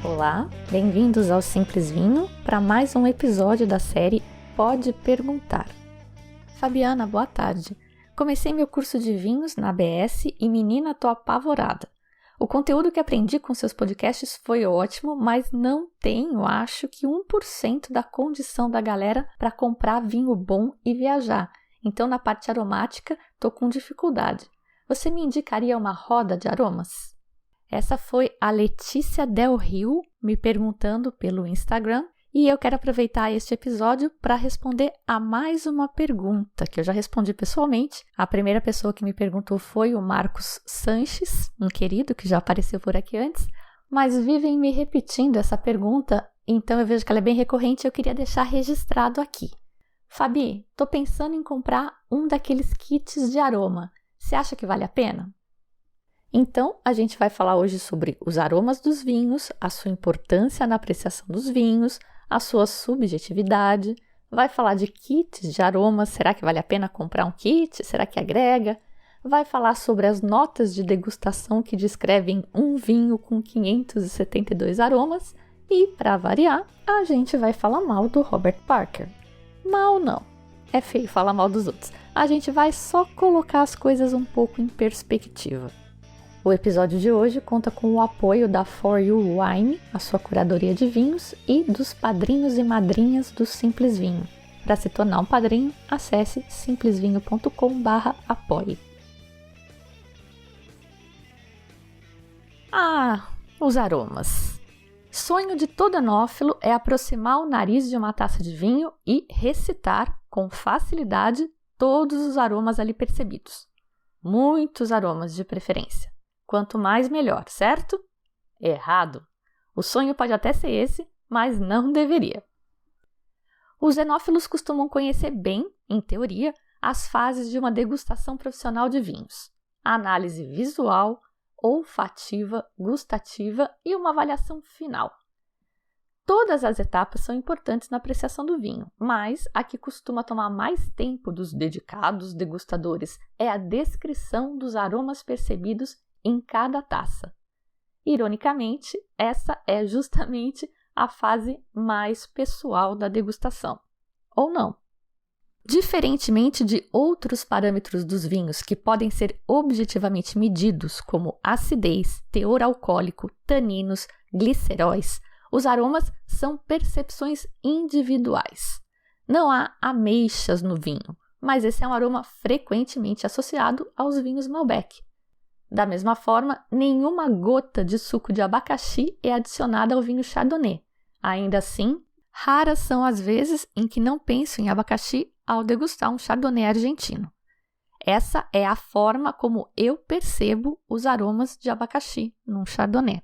Olá, bem-vindos ao Simples Vinho para mais um episódio da série Pode Perguntar. Fabiana, boa tarde. Comecei meu curso de vinhos na ABS e menina, tô apavorada. O conteúdo que aprendi com seus podcasts foi ótimo, mas não tenho, acho que 1% da condição da galera para comprar vinho bom e viajar. Então, na parte aromática, tô com dificuldade. Você me indicaria uma roda de aromas? Essa foi a Letícia Del Rio me perguntando pelo Instagram e eu quero aproveitar este episódio para responder a mais uma pergunta que eu já respondi pessoalmente. A primeira pessoa que me perguntou foi o Marcos Sanches, um querido que já apareceu por aqui antes, mas vivem me repetindo essa pergunta, então eu vejo que ela é bem recorrente e eu queria deixar registrado aqui. Fabi, tô pensando em comprar um daqueles kits de aroma. Você acha que vale a pena? Então, a gente vai falar hoje sobre os aromas dos vinhos, a sua importância na apreciação dos vinhos, a sua subjetividade, vai falar de kits de aromas, será que vale a pena comprar um kit? Será que agrega? Vai falar sobre as notas de degustação que descrevem um vinho com 572 aromas e, para variar, a gente vai falar mal do Robert Parker. Mal não, é feio falar mal dos outros. A gente vai só colocar as coisas um pouco em perspectiva. O episódio de hoje conta com o apoio da For You Wine, a sua curadoria de vinhos, e dos padrinhos e madrinhas do Simples Vinho. Para se tornar um padrinho, acesse simplesvinho.com/apoie. Os aromas. Sonho de todo enófilo é aproximar o nariz de uma taça de vinho e recitar com facilidade todos os aromas ali percebidos. Muitos aromas de preferência. Quanto mais, melhor, certo? Errado. O sonho pode até ser esse, mas não deveria. Os enófilos costumam conhecer bem, em teoria, as fases de uma degustação profissional de vinhos. A análise visual, olfativa, gustativa e uma avaliação final. Todas as etapas são importantes na apreciação do vinho, mas a que costuma tomar mais tempo dos dedicados degustadores é a descrição dos aromas percebidos em cada taça. Ironicamente, essa é justamente a fase mais pessoal da degustação. Ou não? Diferentemente de outros parâmetros dos vinhos que podem ser objetivamente medidos, como acidez, teor alcoólico, taninos, gliceróis, os aromas são percepções individuais. Não há ameixas no vinho, mas esse é um aroma frequentemente associado aos vinhos Malbec. Da mesma forma, nenhuma gota de suco de abacaxi é adicionada ao vinho Chardonnay. Ainda assim, raras são as vezes em que não penso em abacaxi ao degustar um Chardonnay argentino. Essa é a forma como eu percebo os aromas de abacaxi num Chardonnay.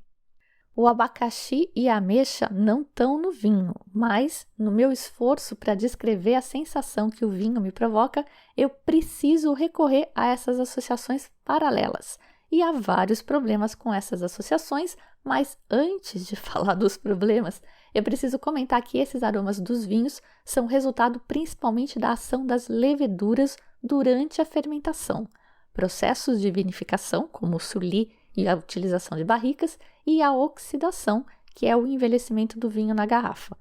O abacaxi e a ameixa não estão no vinho, mas no meu esforço para descrever a sensação que o vinho me provoca, eu preciso recorrer a essas associações paralelas. E há vários problemas com essas associações, mas antes de falar dos problemas, eu preciso comentar que esses aromas dos vinhos são resultado principalmente da ação das leveduras durante a fermentação, processos de vinificação, como o suli e a utilização de barricas, e a oxidação, que é o envelhecimento do vinho na garrafa.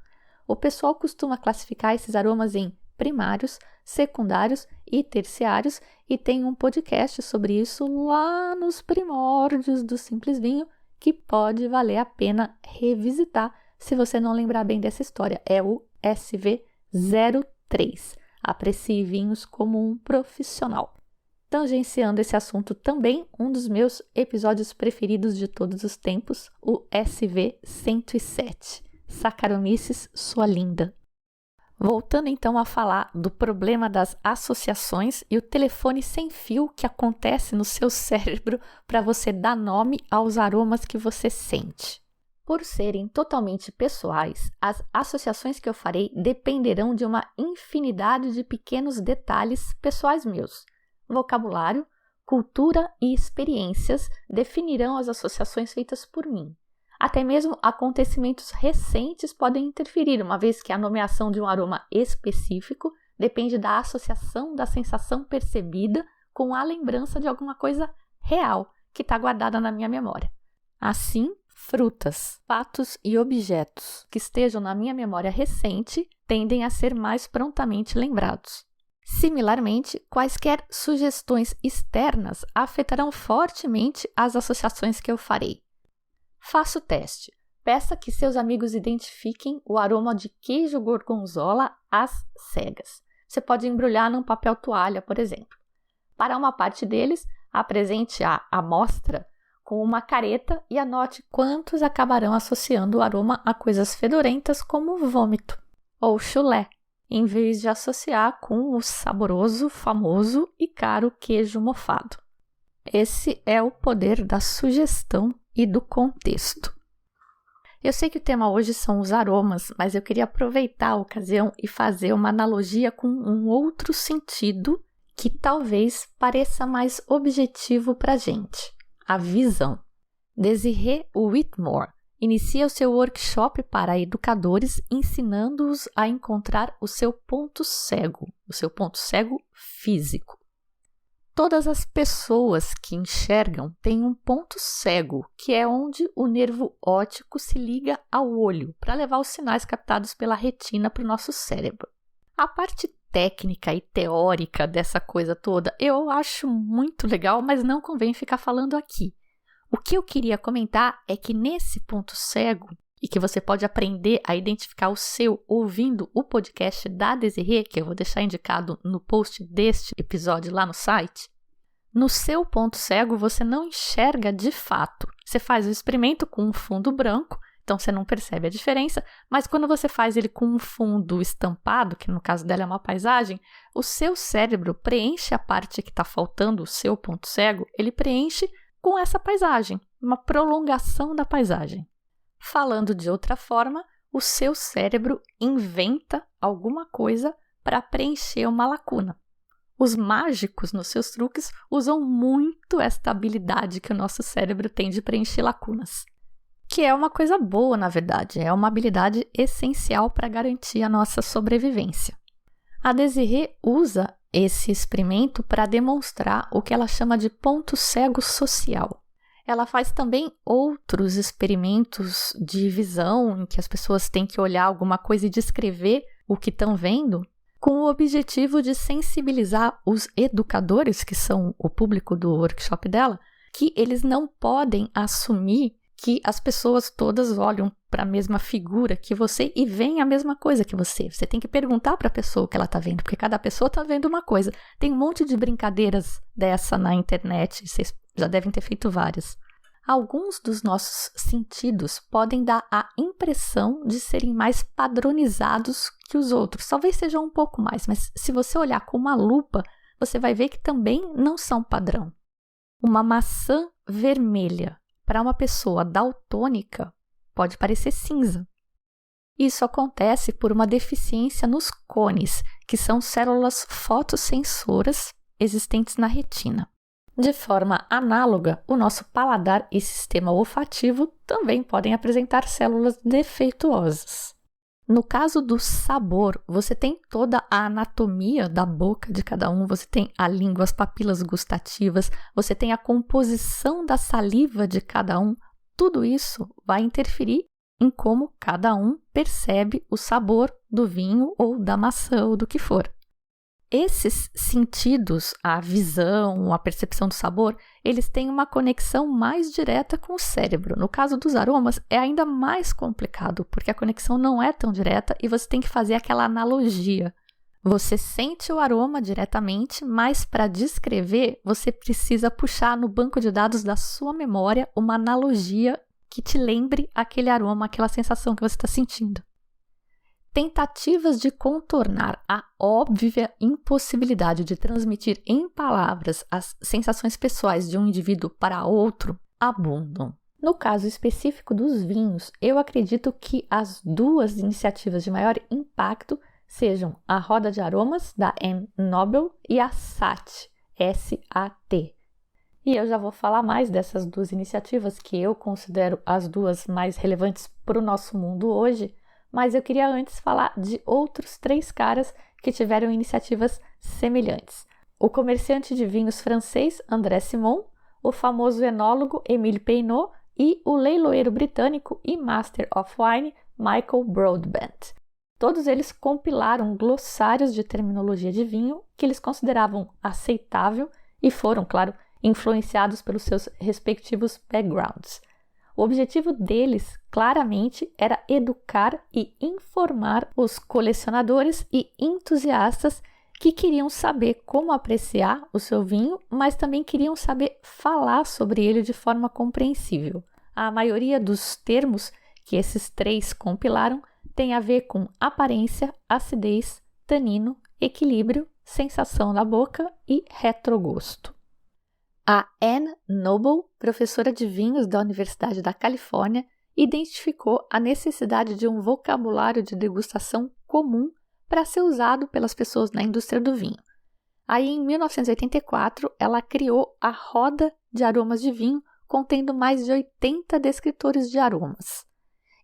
O pessoal costuma classificar esses aromas em primários, secundários e terciários, e tem um podcast sobre isso lá nos primórdios do Simples Vinho, que pode valer a pena revisitar se você não lembrar bem dessa história. É o SV03. Aprecie vinhos como um profissional. Tangenciando esse assunto também, um dos meus episódios preferidos de todos os tempos, o SV107. Saccharomyces, sua linda. Voltando então a falar do problema das associações e o telefone sem fio que acontece no seu cérebro para você dar nome aos aromas que você sente. Por serem totalmente pessoais, as associações que eu farei dependerão de uma infinidade de pequenos detalhes pessoais meus. Vocabulário, cultura e experiências definirão as associações feitas por mim. Até mesmo acontecimentos recentes podem interferir, uma vez que a nomeação de um aroma específico depende da associação da sensação percebida com a lembrança de alguma coisa real que está guardada na minha memória. Assim, frutas, fatos e objetos que estejam na minha memória recente tendem a ser mais prontamente lembrados. Similarmente, quaisquer sugestões externas afetarão fortemente as associações que eu farei. Faça o teste. Peça que seus amigos identifiquem o aroma de queijo gorgonzola às cegas. Você pode embrulhar num papel toalha, por exemplo. Para uma parte deles, apresente a amostra com uma careta e anote quantos acabarão associando o aroma a coisas fedorentas como vômito ou chulé, em vez de associar com o saboroso, famoso e caro queijo mofado. Esse é o poder da sugestão e do contexto. Eu sei que o tema hoje são os aromas, mas eu queria aproveitar a ocasião e fazer uma analogia com um outro sentido que talvez pareça mais objetivo para a gente, a visão. Desiree Whitmore inicia o seu workshop para educadores ensinando-os a encontrar o seu ponto cego físico. Todas as pessoas que enxergam têm um ponto cego, que é onde o nervo óptico se liga ao olho para levar os sinais captados pela retina para o nosso cérebro. A parte técnica e teórica dessa coisa toda eu acho muito legal, mas não convém ficar falando aqui. O que eu queria comentar é que nesse ponto cego, e que você pode aprender a identificar o seu ouvindo o podcast da Desiree, que eu vou deixar indicado no post deste episódio lá no site, no seu ponto cego você não enxerga de fato. Você faz o experimento com um fundo branco, então você não percebe a diferença, mas quando você faz ele com um fundo estampado, que no caso dela é uma paisagem, o seu cérebro preenche a parte que está faltando, o seu ponto cego, ele preenche com essa paisagem, uma prolongação da paisagem. Falando de outra forma, o seu cérebro inventa alguma coisa para preencher uma lacuna. Os mágicos, nos seus truques, usam muito esta habilidade que o nosso cérebro tem de preencher lacunas, que é uma coisa boa, na verdade, é uma habilidade essencial para garantir a nossa sobrevivência. A Desiree usa esse experimento para demonstrar o que ela chama de ponto cego social. Ela faz também outros experimentos de visão, em que as pessoas têm que olhar alguma coisa e descrever o que estão vendo, com o objetivo de sensibilizar os educadores, que são o público do workshop dela, que eles não podem assumir que as pessoas todas olham para a mesma figura que você e veem a mesma coisa que você. Você tem que perguntar para a pessoa o que ela está vendo, porque cada pessoa está vendo uma coisa. Tem um monte de brincadeiras dessa na internet, vocês já devem ter feito várias. Alguns dos nossos sentidos podem dar a impressão de serem mais padronizados que os outros. Talvez sejam um pouco mais, mas se você olhar com uma lupa, você vai ver que também não são padrão. Uma maçã vermelha para uma pessoa daltônica pode parecer cinza. Isso acontece por uma deficiência nos cones, que são células fotossensoras existentes na retina. De forma análoga, o nosso paladar e sistema olfativo também podem apresentar células defeituosas. No caso do sabor, você tem toda a anatomia da boca de cada um, você tem a língua, as papilas gustativas, você tem a composição da saliva de cada um. Tudo isso vai interferir em como cada um percebe o sabor do vinho ou da maçã ou do que for. Esses sentidos, a visão, a percepção do sabor, eles têm uma conexão mais direta com o cérebro. No caso dos aromas, é ainda mais complicado, porque a conexão não é tão direta e você tem que fazer aquela analogia. Você sente o aroma diretamente, mas para descrever, você precisa puxar no banco de dados da sua memória uma analogia que te lembre aquele aroma, aquela sensação que você está sentindo. Tentativas de contornar a óbvia impossibilidade de transmitir em palavras as sensações pessoais de um indivíduo para outro abundam. No caso específico dos vinhos, eu acredito que as duas iniciativas de maior impacto sejam a Roda de Aromas, da Anne Noble, e a SAT, S-A-T. E eu já vou falar mais dessas duas iniciativas que eu considero as duas mais relevantes para o nosso mundo hoje, mas eu queria antes falar de outros 3 caras que tiveram iniciativas semelhantes. O comerciante de vinhos francês André Simon, o famoso enólogo Émile Peynaud e o leiloeiro britânico e Master of Wine Michael Broadbent. Todos eles compilaram glossários de terminologia de vinho que eles consideravam aceitável e foram, claro, influenciados pelos seus respectivos backgrounds. O objetivo deles, claramente, era educar e informar os colecionadores e entusiastas que queriam saber como apreciar o seu vinho, mas também queriam saber falar sobre ele de forma compreensível. A maioria dos termos que esses 3 compilaram tem a ver com aparência, acidez, tanino, equilíbrio, sensação na boca e retrogosto. A Anne Noble, professora de vinhos da Universidade da Califórnia, identificou a necessidade de um vocabulário de degustação comum para ser usado pelas pessoas na indústria do vinho. Aí, em 1984, ela criou a Roda de Aromas de Vinho, contendo mais de 80 descritores de aromas.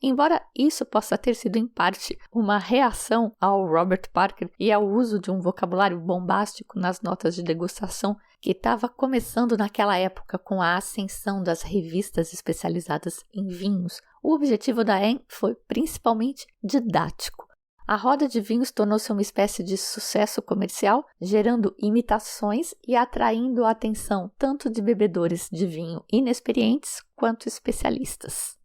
Embora isso possa ter sido, em parte, uma reação ao Robert Parker e ao uso de um vocabulário bombástico nas notas de degustação que estava começando naquela época com a ascensão das revistas especializadas em vinhos, o objetivo da Anne foi principalmente didático. A roda de vinhos tornou-se uma espécie de sucesso comercial, gerando imitações e atraindo a atenção tanto de bebedores de vinho inexperientes quanto especialistas.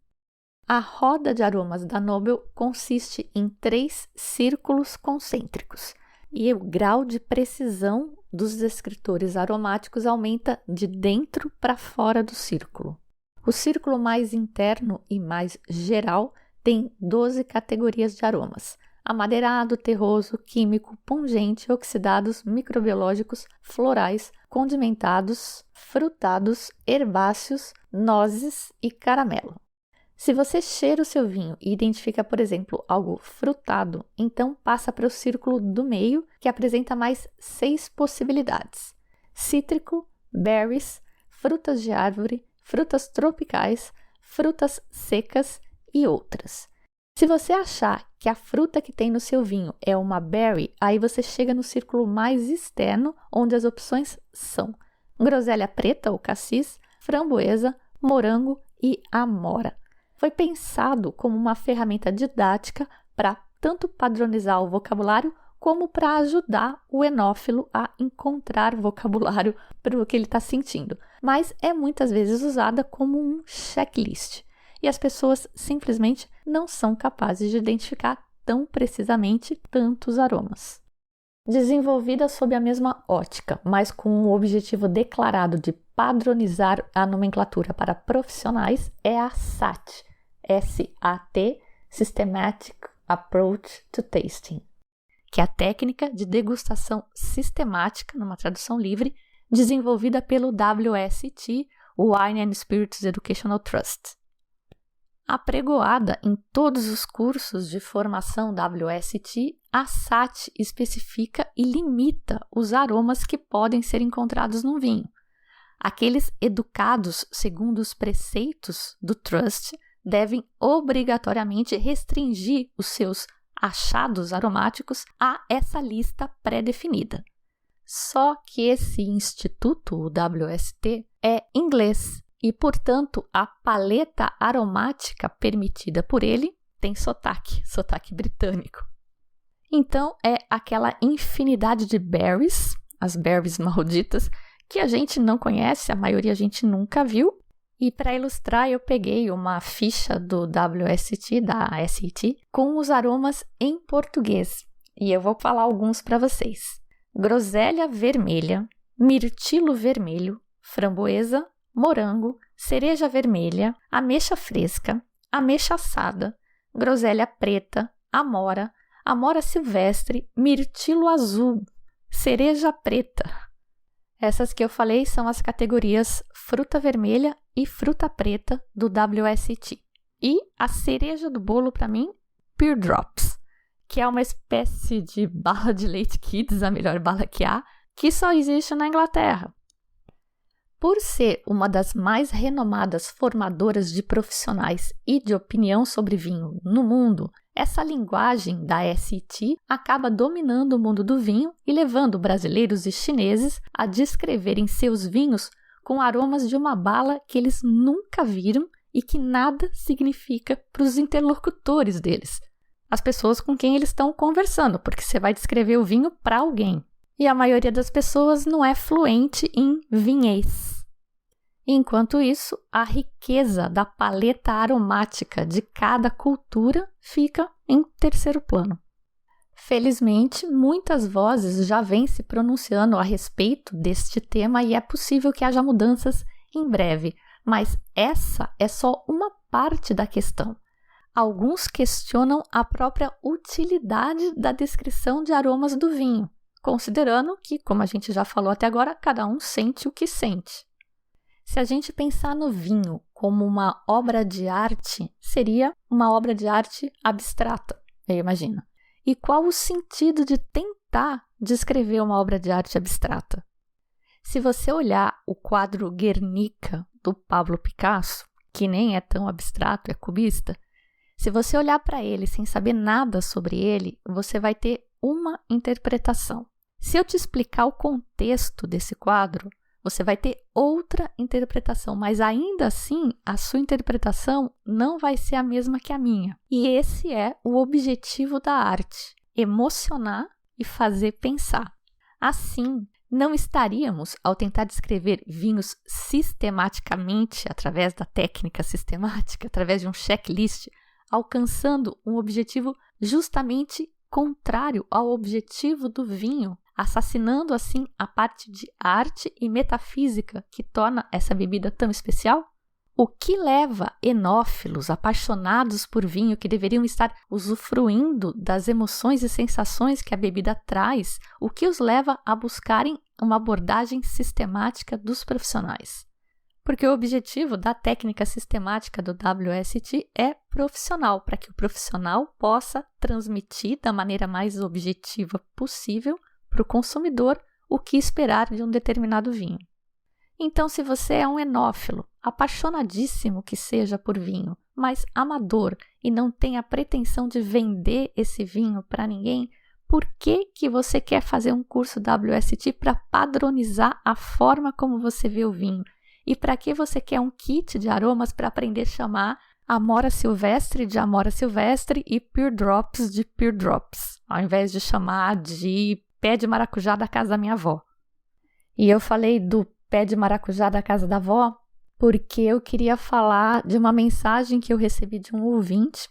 A roda de aromas da Noble consiste em 3 círculos concêntricos e o grau de precisão dos descritores aromáticos aumenta de dentro para fora do círculo. O círculo mais interno e mais geral tem 12 categorias de aromas: amadeirado, terroso, químico, pungente, oxidados, microbiológicos, florais, condimentados, frutados, herbáceos, nozes e caramelo. Se você cheira o seu vinho e identifica, por exemplo, algo frutado, então passa para o círculo do meio, que apresenta mais 6 possibilidades: cítrico, berries, frutas de árvore, frutas tropicais, frutas secas e outras. Se você achar que a fruta que tem no seu vinho é uma berry, aí você chega no círculo mais externo, onde as opções são groselha preta ou cassis, framboesa, morango e amora. Foi pensado como uma ferramenta didática para tanto padronizar o vocabulário como para ajudar o enófilo a encontrar vocabulário para o que ele está sentindo, mas é muitas vezes usada como um checklist e as pessoas simplesmente não são capazes de identificar tão precisamente tantos aromas. Desenvolvida sob a mesma ótica, mas com o objetivo declarado de padronizar a nomenclatura para profissionais, é a SAT, S-A-T, Systematic Approach to Tasting, que é a técnica de degustação sistemática, numa tradução livre, desenvolvida pelo WST, o Wine and Spirits Educational Trust. Apregoada em todos os cursos de formação WST, a SAT especifica e limita os aromas que podem ser encontrados no vinho. Aqueles educados segundo os preceitos do Trust devem obrigatoriamente restringir os seus achados aromáticos a essa lista pré-definida. Só que esse instituto, o WST, é inglês e, portanto, a paleta aromática permitida por ele tem sotaque britânico. Então, é aquela infinidade de berries, as berries malditas, que a gente não conhece, a maioria a gente nunca viu. E para ilustrar, eu peguei uma ficha do WST, da SAT, com os aromas em português. E eu vou falar alguns para vocês. Groselha vermelha, mirtilo vermelho, framboesa, morango, cereja vermelha, ameixa fresca, ameixa assada, groselha preta, amora, amora silvestre, mirtilo azul, cereja preta. Essas que eu falei são as categorias fruta vermelha e fruta preta do WST. E a cereja do bolo, para mim, Pear Drops, que é uma espécie de bala de leite Kids, a melhor bala que há, que só existe na Inglaterra. Por ser uma das mais renomadas formadoras de profissionais e de opinião sobre vinho no mundo, essa linguagem da SIT acaba dominando o mundo do vinho e levando brasileiros e chineses a descreverem seus vinhos com aromas de uma bala que eles nunca viram e que nada significa para os interlocutores deles, as pessoas com quem eles estão conversando, porque você vai descrever o vinho para alguém. E a maioria das pessoas não é fluente em vinhês. Enquanto isso, a riqueza da paleta aromática de cada cultura fica em terceiro plano. Felizmente, muitas vozes já vêm se pronunciando a respeito deste tema e é possível que haja mudanças em breve, mas essa é só uma parte da questão. Alguns questionam a própria utilidade da descrição de aromas do vinho, considerando que, como a gente já falou até agora, cada um sente o que sente. Se a gente pensar no vinho como uma obra de arte, seria uma obra de arte abstrata, eu imagino. E qual o sentido de tentar descrever uma obra de arte abstrata? Se você olhar o quadro Guernica, do Pablo Picasso, que nem é tão abstrato, é cubista, se você olhar para ele sem saber nada sobre ele, você vai ter uma interpretação. Se eu te explicar o contexto desse quadro, você vai ter outra interpretação, mas ainda assim a sua interpretação não vai ser a mesma que a minha. E esse é o objetivo da arte: emocionar e fazer pensar. Assim, não estaríamos, ao tentar descrever vinhos sistematicamente, através da técnica sistemática, através de um checklist, alcançando um objetivo justamente contrário ao objetivo do vinho, assassinando assim a parte de arte e metafísica que torna essa bebida tão especial? O que leva enófilos apaixonados por vinho, que deveriam estar usufruindo das emoções e sensações que a bebida traz, o que os leva a buscarem uma abordagem sistemática dos profissionais? Porque o objetivo da técnica sistemática do WST é profissional, para que o profissional possa transmitir da maneira mais objetiva possível para o consumidor o que esperar de um determinado vinho. Então, se você é um enófilo, apaixonadíssimo que seja por vinho, mas amador e não tem a pretensão de vender esse vinho para ninguém, por que você quer fazer um curso WST para padronizar a forma como você vê o vinho? E para que você quer um kit de aromas para aprender a chamar Amora Silvestre de Amora Silvestre e Pure Drops de Pure Drops, ao invés de chamar de pé de maracujá da casa da minha avó? E eu falei do pé de maracujá da casa da avó porque eu queria falar de uma mensagem que eu recebi de um ouvinte,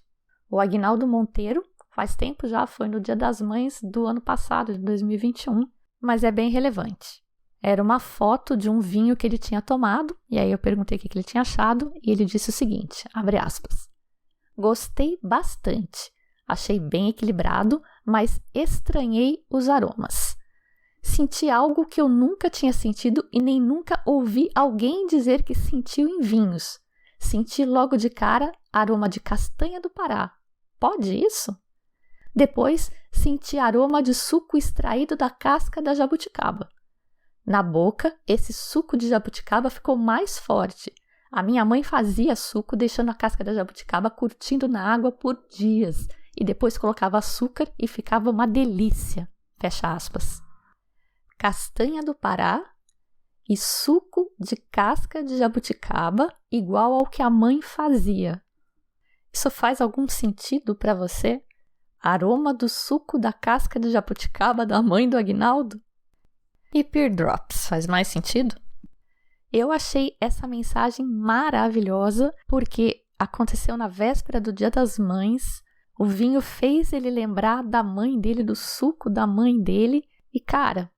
o Aguinaldo Monteiro. Faz tempo já, foi no Dia das Mães do ano passado, de 2021, mas é bem relevante. Era uma foto de um vinho que ele tinha tomado, e aí eu perguntei o que ele tinha achado, e ele disse o seguinte, abre aspas: "Gostei bastante, achei bem equilibrado, mas estranhei os aromas. Senti algo que eu nunca tinha sentido e nem nunca ouvi alguém dizer que sentiu em vinhos. Senti logo de cara aroma de castanha do Pará. Pode isso? Depois, senti aroma de suco extraído da casca da jabuticaba. Na boca, esse suco de jabuticaba ficou mais forte. A minha mãe fazia suco deixando a casca da jabuticaba curtindo na água por dias e depois colocava açúcar e ficava uma delícia." Fecha aspas. Castanha do Pará e suco de casca de jabuticaba igual ao que a mãe fazia. Isso faz algum sentido para você? Aroma do suco da casca de jabuticaba da mãe do Aguinaldo? E Pure Drops, faz mais sentido? Eu achei essa mensagem maravilhosa porque aconteceu na véspera do Dia das Mães, o vinho fez ele lembrar da mãe dele, do suco da mãe dele, e cara,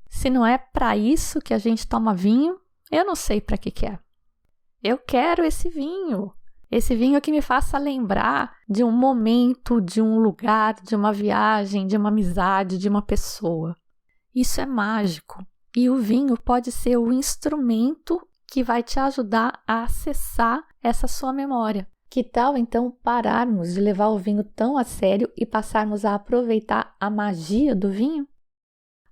se não é para isso que a gente toma vinho, eu não sei para que é. Eu quero esse vinho que me faça lembrar de um momento, de um lugar, de uma viagem, de uma amizade, de uma pessoa. Isso é mágico e o vinho pode ser o instrumento que vai te ajudar a acessar essa sua memória. Que tal então pararmos de levar o vinho tão a sério e passarmos a aproveitar a magia do vinho?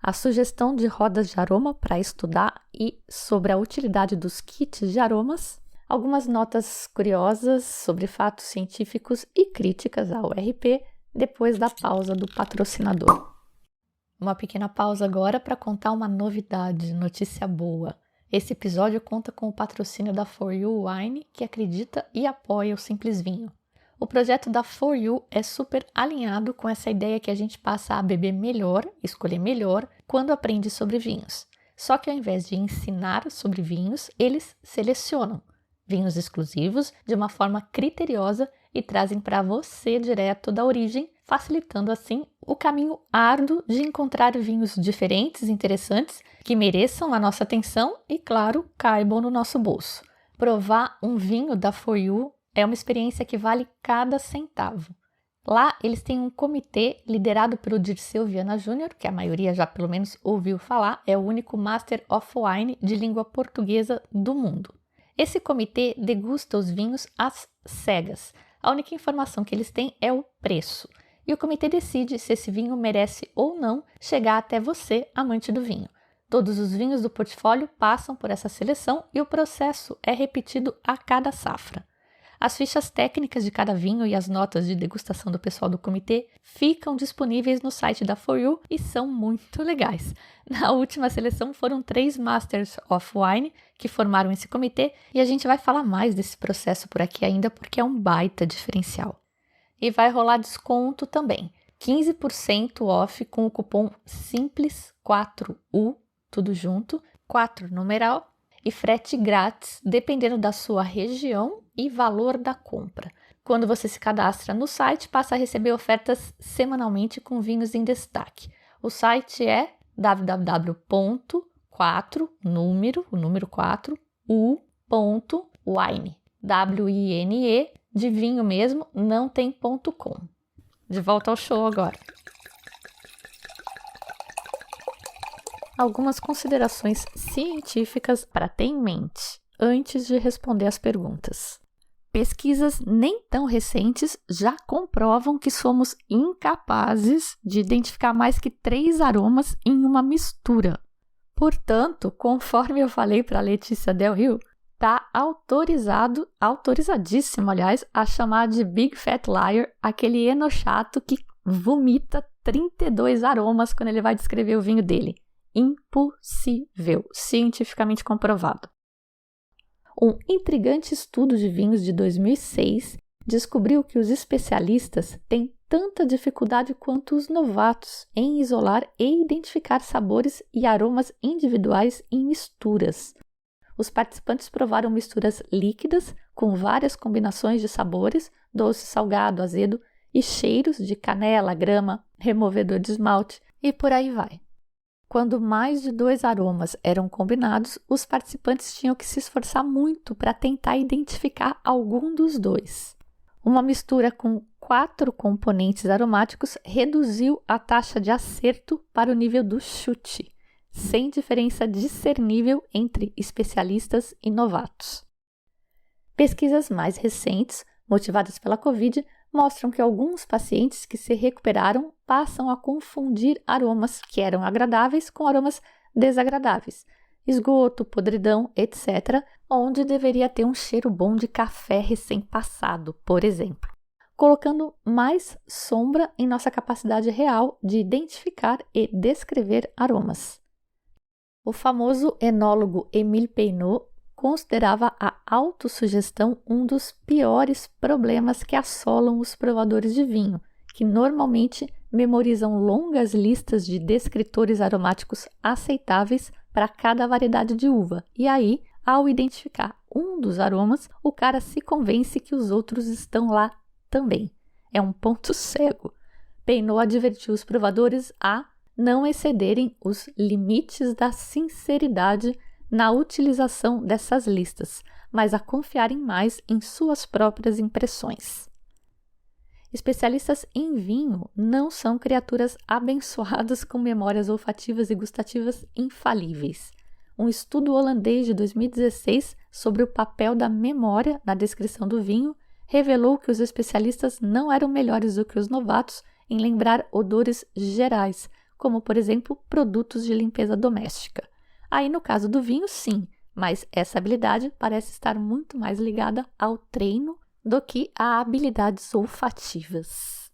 a sugestão de rodas de aroma para estudar e sobre a utilidade dos kits de aromas, algumas notas curiosas sobre fatos científicos e críticas ao RP depois da pausa do patrocinador. Uma pequena pausa agora para contar uma novidade, notícia boa. Esse episódio conta com o patrocínio da For You Wine, que acredita e apoia o Simples Vinho. O projeto da For You é super alinhado com essa ideia que a gente passa a beber melhor, escolher melhor, quando aprende sobre vinhos. Só que ao invés de ensinar sobre vinhos, eles selecionam vinhos exclusivos de uma forma criteriosa e trazem para você direto da origem, facilitando assim o caminho árduo de encontrar vinhos diferentes, interessantes, que mereçam a nossa atenção e, claro, caibam no nosso bolso. Provar um vinho da For You é uma experiência que vale cada centavo. Lá eles têm um comitê liderado pelo Dirceu Viana Júnior, que a maioria já pelo menos ouviu falar, é o único Master of Wine de língua portuguesa do mundo. Esse comitê degusta os vinhos às cegas. A única informação que eles têm é o preço. E o comitê decide se esse vinho merece ou não chegar até você, amante do vinho. Todos os vinhos do portfólio passam por essa seleção e o processo é repetido a cada safra. As fichas técnicas de cada vinho e as notas de degustação do pessoal do comitê ficam disponíveis no site da For You e são muito legais. Na última seleção foram 3 Masters of Wine que formaram esse comitê e a gente vai falar mais desse processo por aqui ainda porque é um baita diferencial. E vai rolar desconto também, 15% off com o cupom SIMPLES4U, tudo junto, 4 numeral, e frete grátis dependendo da sua região e valor da compra. Quando você se cadastra no site, passa a receber ofertas semanalmente com vinhos em destaque. O site é www.4, o número 4, u.wine, W-I-N-E, de vinho mesmo, não tem .com. De volta ao show agora. Algumas considerações científicas para ter em mente antes de responder as perguntas. Pesquisas nem tão recentes já comprovam que somos incapazes de identificar mais que 3 aromas em uma mistura. Portanto, conforme eu falei para a Letícia Del Rio, está autorizadíssimo, aliás, a chamar de Big Fat Liar aquele enochato que vomita 32 aromas quando ele vai descrever o vinho dele. Impossível, cientificamente comprovado. Um intrigante estudo de vinhos de 2006 descobriu que os especialistas têm tanta dificuldade quanto os novatos em isolar e identificar sabores e aromas individuais em misturas. Os participantes provaram misturas líquidas com várias combinações de sabores, doce, salgado, azedo e cheiros de canela, grama, removedor de esmalte e por aí vai. Quando mais de 2 aromas eram combinados, os participantes tinham que se esforçar muito para tentar identificar algum dos 2. Uma mistura com 4 componentes aromáticos reduziu a taxa de acerto para o nível do chute, sem diferença discernível entre especialistas e novatos. Pesquisas mais recentes, motivadas pela Covid, mostram que alguns pacientes que se recuperaram passam a confundir aromas que eram agradáveis com aromas desagradáveis, esgoto, podridão, etc., onde deveria ter um cheiro bom de café recém-passado, por exemplo, colocando mais sombra em nossa capacidade real de identificar e descrever aromas. O famoso enólogo Émile Peynaud considerava a autossugestão um dos piores problemas que assolam os provadores de vinho, que normalmente memorizam longas listas de descritores aromáticos aceitáveis para cada variedade de uva. E aí, ao identificar um dos aromas, o cara se convence que os outros estão lá também. É um ponto cego. Peynaud advertiu os provadores a não excederem os limites da sinceridade na utilização dessas listas, mas a confiarem mais em suas próprias impressões. Especialistas em vinho não são criaturas abençoadas com memórias olfativas e gustativas infalíveis. Um estudo holandês de 2016 sobre o papel da memória na descrição do vinho revelou que os especialistas não eram melhores do que os novatos em lembrar odores gerais, como, por exemplo, produtos de limpeza doméstica. Aí, no caso do vinho, sim, mas essa habilidade parece estar muito mais ligada ao treino do que a habilidades olfativas.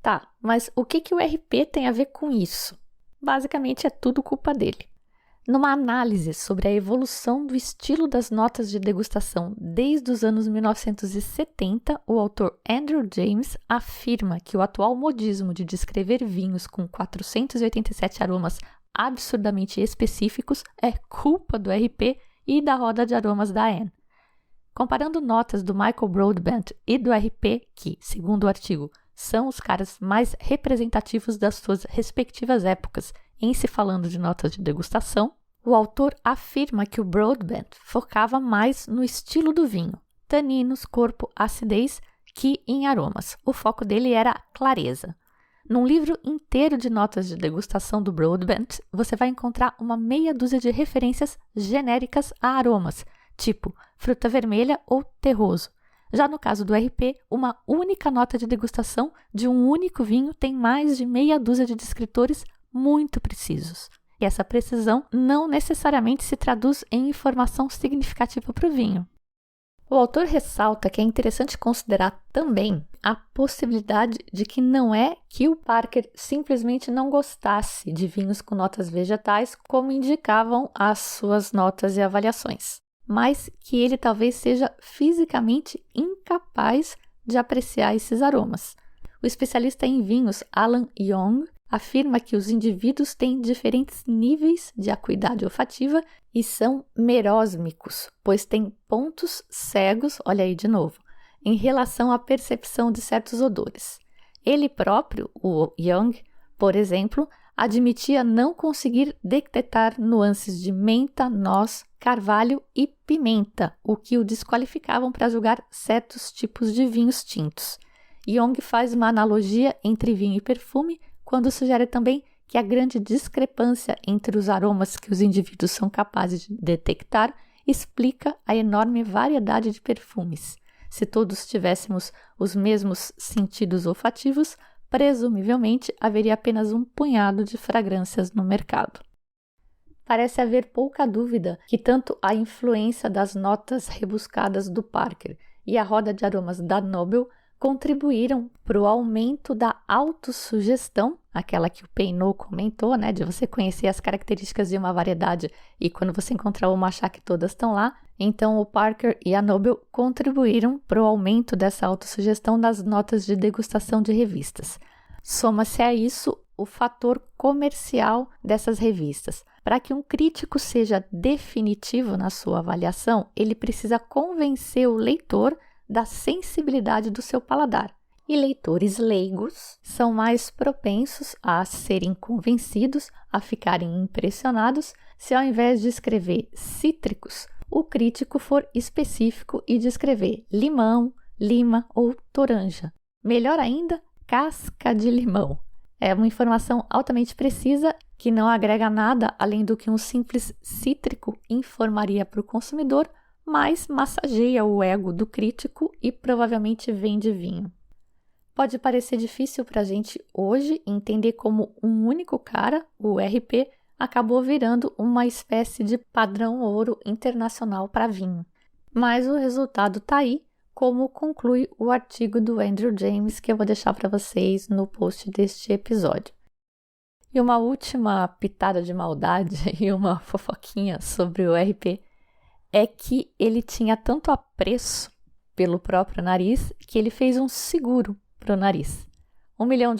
Tá, mas o que o RP tem a ver com isso? Basicamente, é tudo culpa dele. Numa análise sobre a evolução do estilo das notas de degustação desde os anos 1970, o autor Andrew James afirma que o atual modismo de descrever vinhos com 487 aromas absurdamente específicos é culpa do RP e da roda de aromas da Anne. Comparando notas do Michael Broadbent e do RP, que, segundo o artigo, são os caras mais representativos das suas respectivas épocas em se falando de notas de degustação, o autor afirma que o Broadbent focava mais no estilo do vinho, taninos, corpo, acidez, que em aromas. O foco dele era a clareza. Num livro inteiro de notas de degustação do Broadbent, você vai encontrar uma meia dúzia de referências genéricas a aromas, tipo fruta vermelha ou terroso. Já no caso do RP, uma única nota de degustação de um único vinho tem mais de meia dúzia de descritores muito precisos. E essa precisão não necessariamente se traduz em informação significativa para o vinho. O autor ressalta que é interessante considerar também a possibilidade de que não é que o Parker simplesmente não gostasse de vinhos com notas vegetais, como indicavam as suas notas e avaliações, mas que ele talvez seja fisicamente incapaz de apreciar esses aromas. O especialista em vinhos Alan Young afirma que os indivíduos têm diferentes níveis de acuidade olfativa e são merósmicos, pois têm pontos cegos, olha aí de novo, em relação à percepção de certos odores. Ele próprio, o Young, por exemplo, admitia não conseguir detectar nuances de menta, noz, carvalho e pimenta, o que o desqualificavam para julgar certos tipos de vinhos tintos. Young faz uma analogia entre vinho e perfume, quando sugere também que a grande discrepância entre os aromas que os indivíduos são capazes de detectar explica a enorme variedade de perfumes. Se todos tivéssemos os mesmos sentidos olfativos, presumivelmente haveria apenas um punhado de fragrâncias no mercado. Parece haver pouca dúvida que tanto a influência das notas rebuscadas do Parker e a roda de aromas da Nobel contribuíram para o aumento da autossugestão, aquela que o Peynaud comentou, né, de você conhecer as características de uma variedade e quando você encontrar uma achar que todas estão lá. Então, o Parker e a Nobel contribuíram para o aumento dessa autossugestão nas notas de degustação de revistas. Soma-se a isso o fator comercial dessas revistas. Para que um crítico seja definitivo na sua avaliação, ele precisa convencer o leitor da sensibilidade do seu paladar. E leitores leigos são mais propensos a serem convencidos, a ficarem impressionados, se ao invés de escrever cítricos, o crítico for específico e descrever limão, lima ou toranja. Melhor ainda, casca de limão. É uma informação altamente precisa que não agrega nada além do que um simples cítrico informaria para o consumidor, mas massageia o ego do crítico e provavelmente vende vinho. Pode parecer difícil para a gente hoje entender como um único cara, o RP, acabou virando uma espécie de padrão ouro internacional para vinho. Mas o resultado está aí, como conclui o artigo do Andrew James, que eu vou deixar para vocês no post deste episódio. E uma última pitada de maldade e uma fofoquinha sobre o RP é que ele tinha tanto apreço pelo próprio nariz que ele fez um seguro para o nariz. $1 milhão.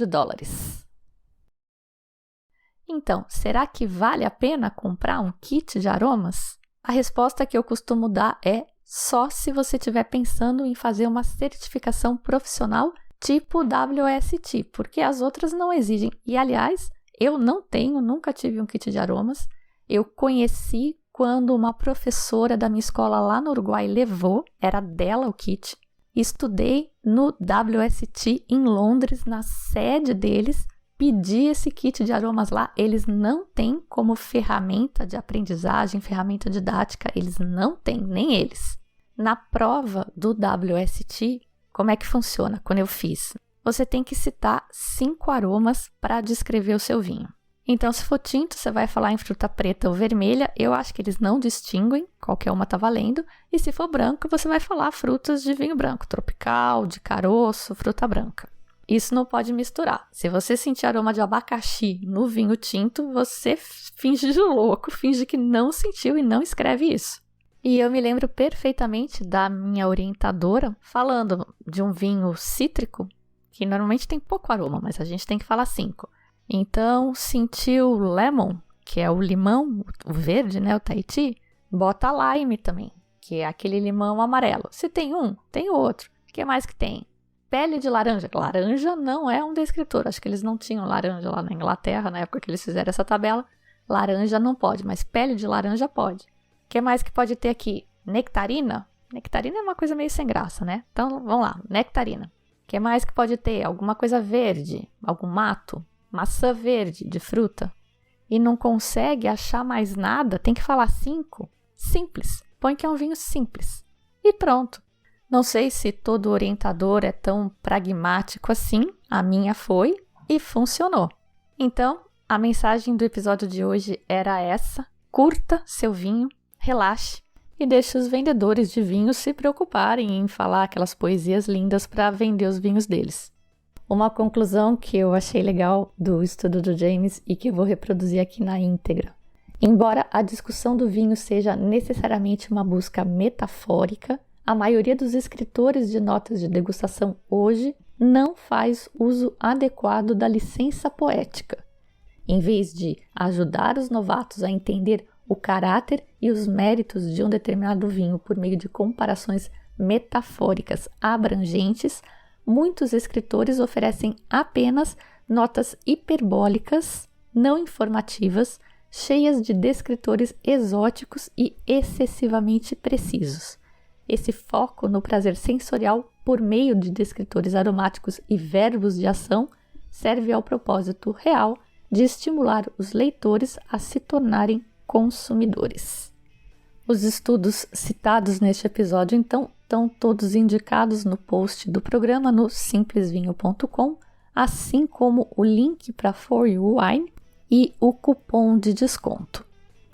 Então, será que vale a pena comprar um kit de aromas? A resposta que eu costumo dar é só se você estiver pensando em fazer uma certificação profissional tipo WST, porque as outras não exigem. E, aliás, eu nunca tive um kit de aromas. Eu conheci quando uma professora da minha escola lá no Uruguai levou, era dela o kit. Estudei no WST em Londres, na sede deles, pedi esse kit de aromas lá. Eles não têm como ferramenta de aprendizagem, ferramenta didática, eles não têm, nem eles. Na prova do WST, como é que funciona quando eu fiz? Você tem que citar 5 aromas para descrever o seu vinho. Então, se for tinto, você vai falar em fruta preta ou vermelha. Eu acho que eles não distinguem, qualquer uma tá valendo. E se for branco, você vai falar frutas de vinho branco, tropical, de caroço, fruta branca. Isso não pode misturar. Se você sentir aroma de abacaxi no vinho tinto, você finge de louco, finge que não sentiu e não escreve isso. E eu me lembro perfeitamente da minha orientadora falando de um vinho cítrico, que normalmente tem pouco aroma, mas a gente tem que falar 5. Então, sentiu lemon, que é o limão, o verde, né, o Tahiti, bota lime também, que é aquele limão amarelo. Se tem um, tem outro. O que mais que tem? Pele de laranja. Laranja não é um descritor. Acho que eles não tinham laranja lá na Inglaterra, na época que eles fizeram essa tabela. Laranja não pode, mas pele de laranja pode. O que mais que pode ter aqui? Nectarina. Nectarina é uma coisa meio sem graça, né? Então, vamos lá. Nectarina. O que mais que pode ter? Alguma coisa verde, algum mato. Maçã verde de fruta. E não consegue achar mais nada, tem que falar 5. Simples. Põe que é um vinho simples. E pronto. Não sei se todo orientador é tão pragmático assim. A minha foi e funcionou. Então, a mensagem do episódio de hoje era essa. Curta seu vinho, relaxe e deixe os vendedores de vinhos se preocuparem em falar aquelas poesias lindas para vender os vinhos deles. Uma conclusão que eu achei legal do estudo do James e que eu vou reproduzir aqui na íntegra. Embora a discussão do vinho seja necessariamente uma busca metafórica, a maioria dos escritores de notas de degustação hoje não faz uso adequado da licença poética. Em vez de ajudar os novatos a entender o caráter e os méritos de um determinado vinho por meio de comparações metafóricas abrangentes, muitos escritores oferecem apenas notas hiperbólicas, não informativas, cheias de descritores exóticos e excessivamente precisos. Esse foco no prazer sensorial por meio de descritores aromáticos e verbos de ação serve ao propósito real de estimular os leitores a se tornarem consumidores. Os estudos citados neste episódio, então, estão todos indicados no post do programa no simplesvinho.com, assim como o link para For You Wine e o cupom de desconto.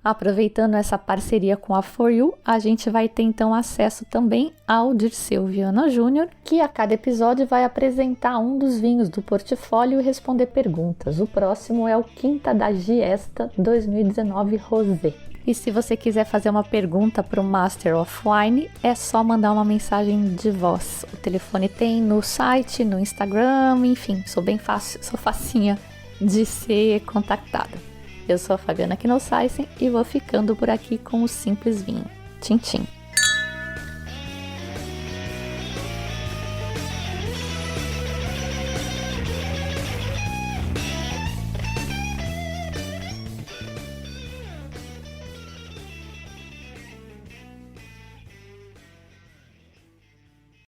Aproveitando essa parceria com a For You, a gente vai ter então acesso também ao Dirceu Viana Júnior, que a cada episódio vai apresentar um dos vinhos do portfólio e responder perguntas. O próximo é o Quinta da Giesta 2019 Rosé. E se você quiser fazer uma pergunta para o Master of Wine, é só mandar uma mensagem de voz. O telefone tem no site, no Instagram, enfim, sou bem fácil, sou facinha de ser contactada. Eu sou a Fabiana Knossaisen e vou ficando por aqui com o Simples Vinho. Tchim, tchim!